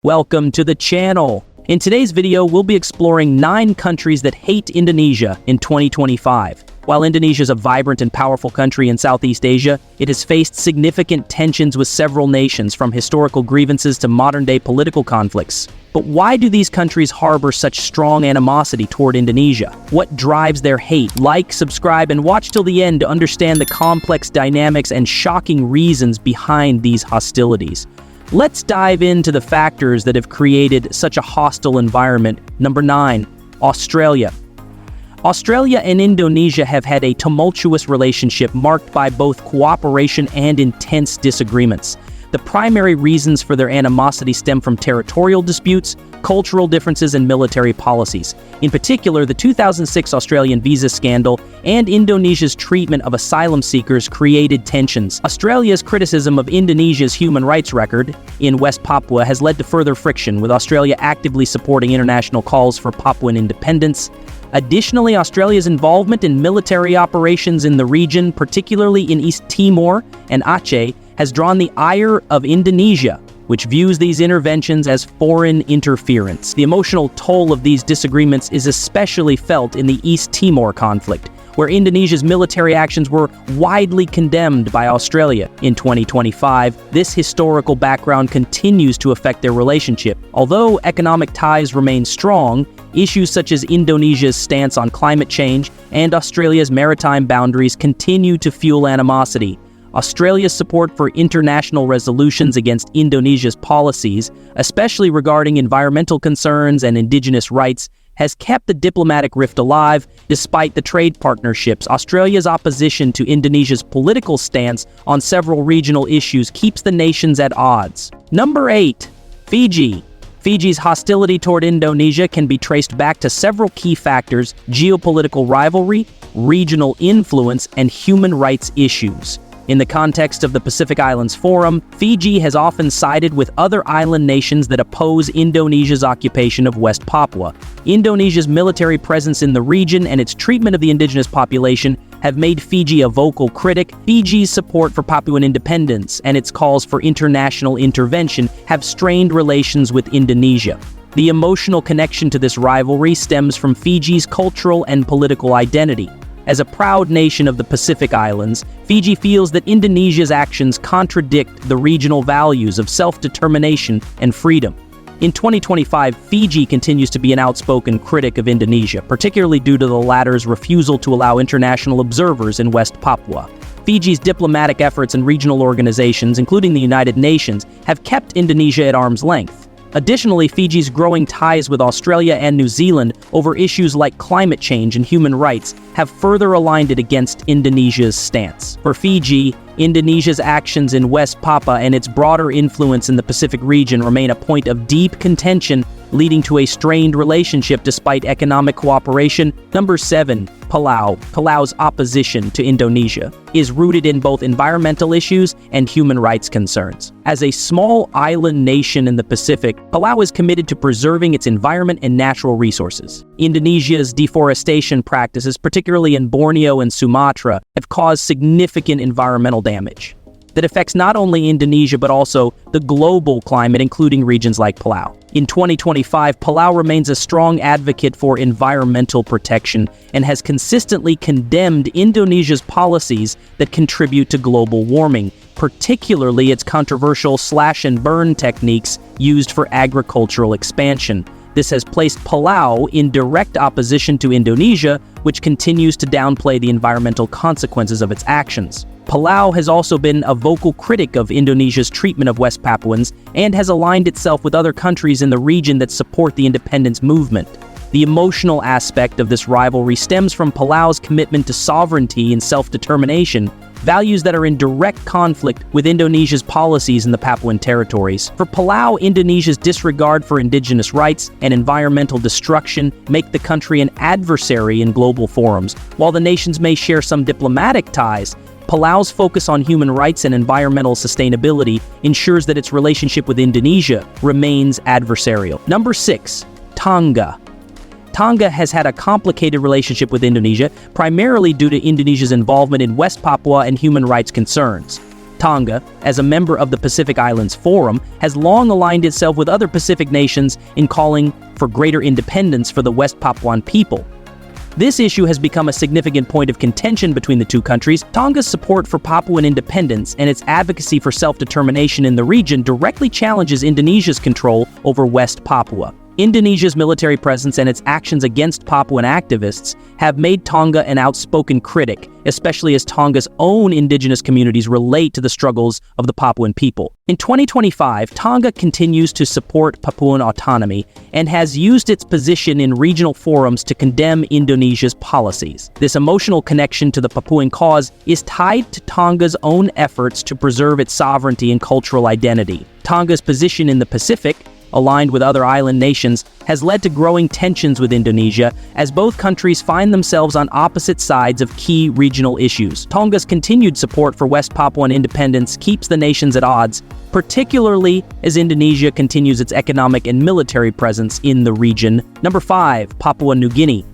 Welcome to the channel. In today's video, we'll be exploring 9 countries that hate Indonesia in 2025. While Indonesia is a vibrant and powerful country in Southeast Asia, it has faced significant tensions with several nations, from historical grievances to modern-day political conflicts. But why do these countries harbor such strong animosity toward Indonesia? What drives their hate? Like, subscribe, and watch till the end to understand the complex dynamics and shocking reasons behind these hostilities. Let's dive into the factors that have created such a hostile environment. Number 9, Australia. Australia and Indonesia have had a tumultuous relationship marked by both cooperation and intense disagreements. The primary reasons for their animosity stem from territorial disputes, cultural differences, and military policies. In particular, the 2006 Australian visa scandal and Indonesia's treatment of asylum seekers created tensions. Australia's criticism of Indonesia's human rights record in West Papua has led to further friction, with Australia actively supporting international calls for Papuan independence. Additionally, Australia's involvement in military operations in the region, particularly in East Timor and Aceh, has drawn the ire of Indonesia, which views these interventions as foreign interference. The emotional toll of these disagreements is especially felt in the East Timor conflict, where Indonesia's military actions were widely condemned by Australia. In 2025, this historical background continues to affect their relationship. Although economic ties remain strong, issues such as Indonesia's stance on climate change and Australia's maritime boundaries continue to fuel animosity. Australia's support for international resolutions against Indonesia's policies, especially regarding environmental concerns and indigenous rights, has kept the diplomatic rift alive. Despite the trade partnerships, Australia's opposition to Indonesia's political stance on several regional issues keeps the nations at odds. Number 8, Fiji. Fiji's hostility toward Indonesia can be traced back to several key factors: geopolitical rivalry, regional influence, and human rights issues. In the context of the Pacific Islands Forum, Fiji has often sided with other island nations that oppose Indonesia's occupation of West Papua. Indonesia's military presence in the region and its treatment of the indigenous population have made Fiji a vocal critic. Fiji's support for Papuan independence and its calls for international intervention have strained relations with Indonesia. The emotional connection to this rivalry stems from Fiji's cultural and political identity. As a proud nation of the Pacific Islands, Fiji feels that Indonesia's actions contradict the regional values of self-determination and freedom. In 2025, Fiji continues to be an outspoken critic of Indonesia, particularly due to the latter's refusal to allow international observers in West Papua. Fiji's diplomatic efforts and regional organizations, including the United Nations, have kept Indonesia at arm's length. Additionally, Fiji's growing ties with Australia and New Zealand over issues like climate change and human rights have further aligned it against Indonesia's stance. For Fiji, Indonesia's actions in West Papua and its broader influence in the Pacific region remain a point of deep contention, leading to a strained relationship despite economic cooperation. Number 7, Palau. Palau's opposition to Indonesia is rooted in both environmental issues and human rights concerns. As a small island nation in the Pacific, Palau is committed to preserving its environment and natural resources. Indonesia's deforestation practices, particularly in Borneo and Sumatra, have caused significant environmental damage that affects not only Indonesia but also the global climate, including regions like Palau. In 2025, Palau remains a strong advocate for environmental protection and has consistently condemned Indonesia's policies that contribute to global warming, particularly its controversial slash-and-burn techniques used for agricultural expansion. This has placed Palau in direct opposition to Indonesia, which continues to downplay the environmental consequences of its actions. Palau has also been a vocal critic of Indonesia's treatment of West Papuans and has aligned itself with other countries in the region that support the independence movement. The emotional aspect of this rivalry stems from Palau's commitment to sovereignty and self-determination, values that are in direct conflict with Indonesia's policies in the Papuan territories. For Palau, Indonesia's disregard for indigenous rights and environmental destruction make the country an adversary in global forums. While the nations may share some diplomatic ties, Palau's focus on human rights and environmental sustainability ensures that its relationship with Indonesia remains adversarial. Number 6, Tonga. Tonga has had a complicated relationship with Indonesia, primarily due to Indonesia's involvement in West Papua and human rights concerns. Tonga, as a member of the Pacific Islands Forum, has long aligned itself with other Pacific nations in calling for greater independence for the West Papuan people. This issue has become a significant point of contention between the two countries. Tonga's support for Papuan independence and its advocacy for self-determination in the region directly challenges Indonesia's control over West Papua. Indonesia's military presence and its actions against Papuan activists have made Tonga an outspoken critic, especially as Tonga's own indigenous communities relate to the struggles of the Papuan people. In 2025, Tonga continues to support Papuan autonomy and has used its position in regional forums to condemn Indonesia's policies. This emotional connection to the Papuan cause is tied to Tonga's own efforts to preserve its sovereignty and cultural identity. Tonga's position in the Pacific, aligned with other island nations, has led to growing tensions with Indonesia as both countries find themselves on opposite sides of key regional issues. Tonga's continued support for West Papuan independence keeps the nations at odds, particularly as Indonesia continues its economic and military presence in the region. Number 5. Papua New Guinea.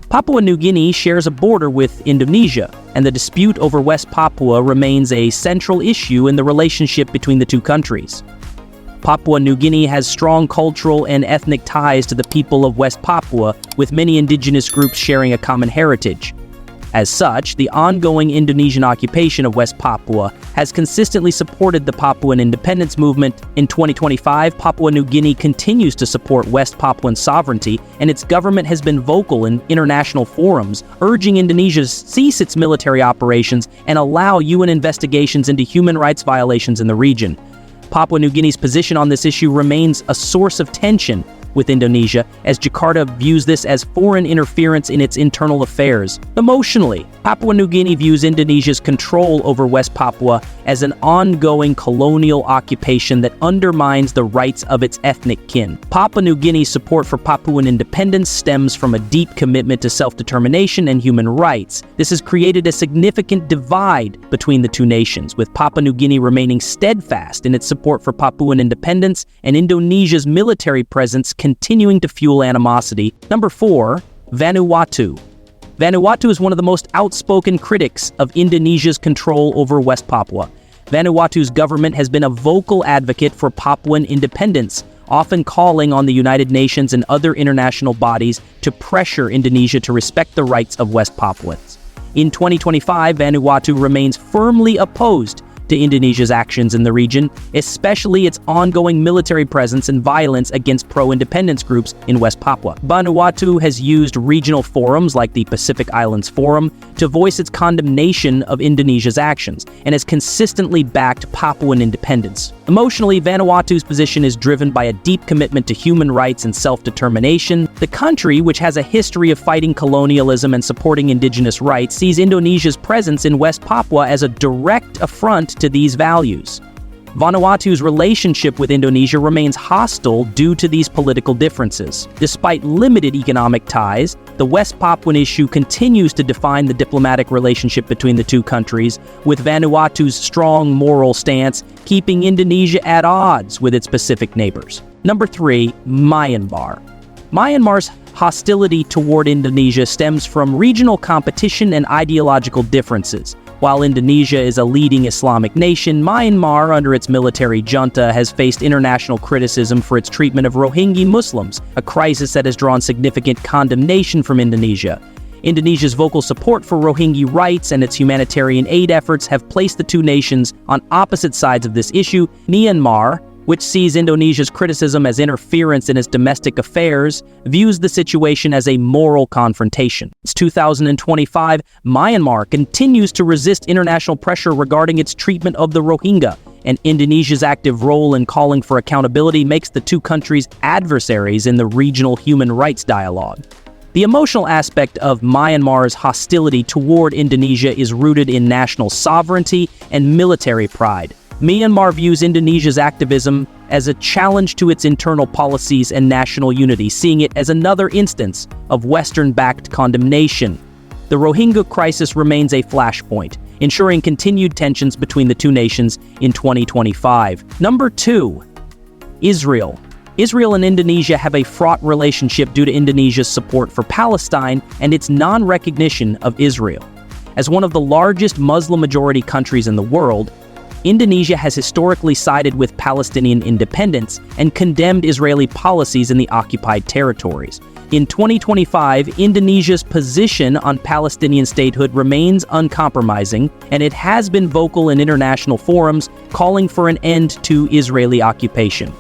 Papua New Guinea shares a border with Indonesia, and the dispute over West Papua remains a central issue in the relationship between the two countries. Papua New Guinea has strong cultural and ethnic ties to the people of West Papua, with many indigenous groups sharing a common heritage. As such, the ongoing Indonesian occupation of West Papua has consistently supported the Papuan independence movement. In 2025, Papua New Guinea continues to support West Papuan sovereignty, and its government has been vocal in international forums, urging Indonesia to cease its military operations and allow UN investigations into human rights violations in the region. Papua New Guinea's position on this issue remains a source of tension with Indonesia, as Jakarta views this as foreign interference in its internal affairs. Emotionally, Papua New Guinea views Indonesia's control over West Papua as an ongoing colonial occupation that undermines the rights of its ethnic kin. Papua New Guinea's support for Papuan independence stems from a deep commitment to self-determination and human rights. This has created a significant divide between the two nations, with Papua New Guinea remaining steadfast in its support for Papuan independence and Indonesia's military presence continuing to fuel animosity. Number 4. Vanuatu. Vanuatu is one of the most outspoken critics of Indonesia's control over West Papua. Vanuatu's government has been a vocal advocate for Papuan independence, often calling on the United Nations and other international bodies to pressure Indonesia to respect the rights of West Papuans. In 2025, Vanuatu remains firmly opposed to Indonesia's actions in the region, especially its ongoing military presence and violence against pro-independence groups in West Papua. Vanuatu has used regional forums like the Pacific Islands Forum to voice its condemnation of Indonesia's actions, and has consistently backed Papuan independence. Emotionally, Vanuatu's position is driven by a deep commitment to human rights and self-determination. The country, which has a history of fighting colonialism and supporting indigenous rights, sees Indonesia's presence in West Papua as a direct affront to these values. Vanuatu's relationship with Indonesia remains hostile due to these political differences. Despite limited economic ties, the West Papuan issue continues to define the diplomatic relationship between the two countries, with Vanuatu's strong moral stance keeping Indonesia at odds with its Pacific neighbors. Number 3. Myanmar. Myanmar's hostility toward Indonesia stems from regional competition and ideological differences. While Indonesia is a leading Islamic nation, Myanmar, under its military junta, has faced international criticism for its treatment of Rohingya Muslims, a crisis that has drawn significant condemnation from Indonesia. Indonesia's vocal support for Rohingya rights and its humanitarian aid efforts have placed the two nations on opposite sides of this issue. Myanmar, which sees Indonesia's criticism as interference in its domestic affairs, views the situation as a moral confrontation. Since 2025, Myanmar continues to resist international pressure regarding its treatment of the Rohingya, and Indonesia's active role in calling for accountability makes the two countries adversaries in the regional human rights dialogue. The emotional aspect of Myanmar's hostility toward Indonesia is rooted in national sovereignty and military pride. Myanmar views Indonesia's activism as a challenge to its internal policies and national unity, seeing it as another instance of Western-backed condemnation. The Rohingya crisis remains a flashpoint, ensuring continued tensions between the two nations in 2025. Number 2. Israel. Israel and Indonesia have a fraught relationship due to Indonesia's support for Palestine and its non-recognition of Israel. As one of the largest Muslim-majority countries in the world, Indonesia has historically sided with Palestinian independence and condemned Israeli policies in the occupied territories. In 2025, Indonesia's position on Palestinian statehood remains uncompromising, and it has been vocal in international forums calling for an end to Israeli occupation.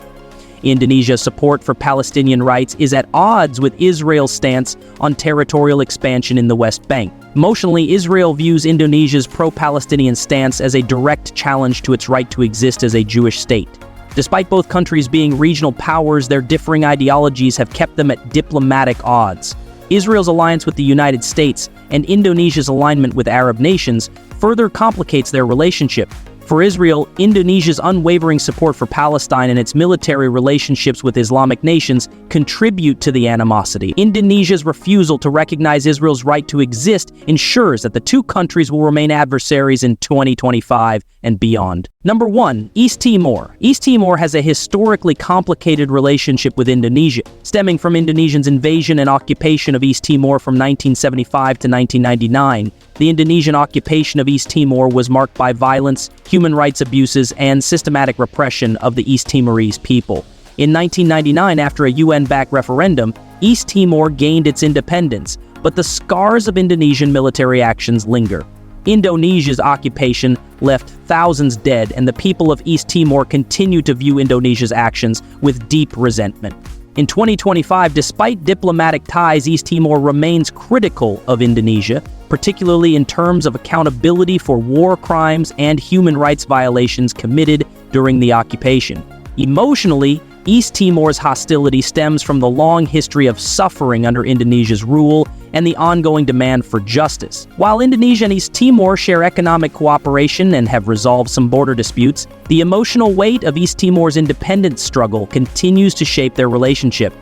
Indonesia's support for Palestinian rights is at odds with Israel's stance on territorial expansion in the West Bank. Emotionally, Israel views Indonesia's pro-Palestinian stance as a direct challenge to its right to exist as a Jewish state. Despite both countries being regional powers, their differing ideologies have kept them at diplomatic odds. Israel's alliance with the United States and Indonesia's alignment with Arab nations further complicates their relationship. For Israel, Indonesia's unwavering support for Palestine and its military relationships with Islamic nations contribute to the animosity. Indonesia's refusal to recognize Israel's right to exist ensures that the two countries will remain adversaries in 2025 and beyond. Number 1. East Timor. East Timor has a historically complicated relationship with Indonesia, stemming from Indonesia's invasion and occupation of East Timor from 1975 to 1999. The Indonesian occupation of East Timor was marked by violence, human rights abuses, and systematic repression of the East Timorese people. In 1999, after a UN-backed referendum, East Timor gained its independence, but the scars of Indonesian military actions linger. Indonesia's occupation left thousands dead, and the people of East Timor continue to view Indonesia's actions with deep resentment. In 2025, despite diplomatic ties, East Timor remains critical of Indonesia, particularly in terms of accountability for war crimes and human rights violations committed during the occupation. Emotionally, East Timor's hostility stems from the long history of suffering under Indonesia's rule and the ongoing demand for justice. While Indonesia and East Timor share economic cooperation and have resolved some border disputes, the emotional weight of East Timor's independence struggle continues to shape their relationship.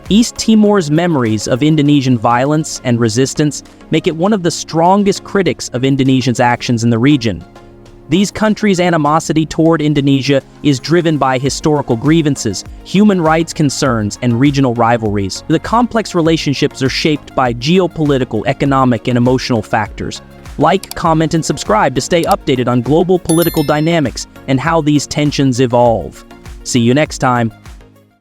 East Timor's memories of Indonesian violence and resistance make it one of the strongest critics of Indonesia's actions in the region. These countries' animosity toward Indonesia is driven by historical grievances, human rights concerns, and regional rivalries. The complex relationships are shaped by geopolitical, economic, and emotional factors. Like, comment, and subscribe to stay updated on global political dynamics and how these tensions evolve. See you next time.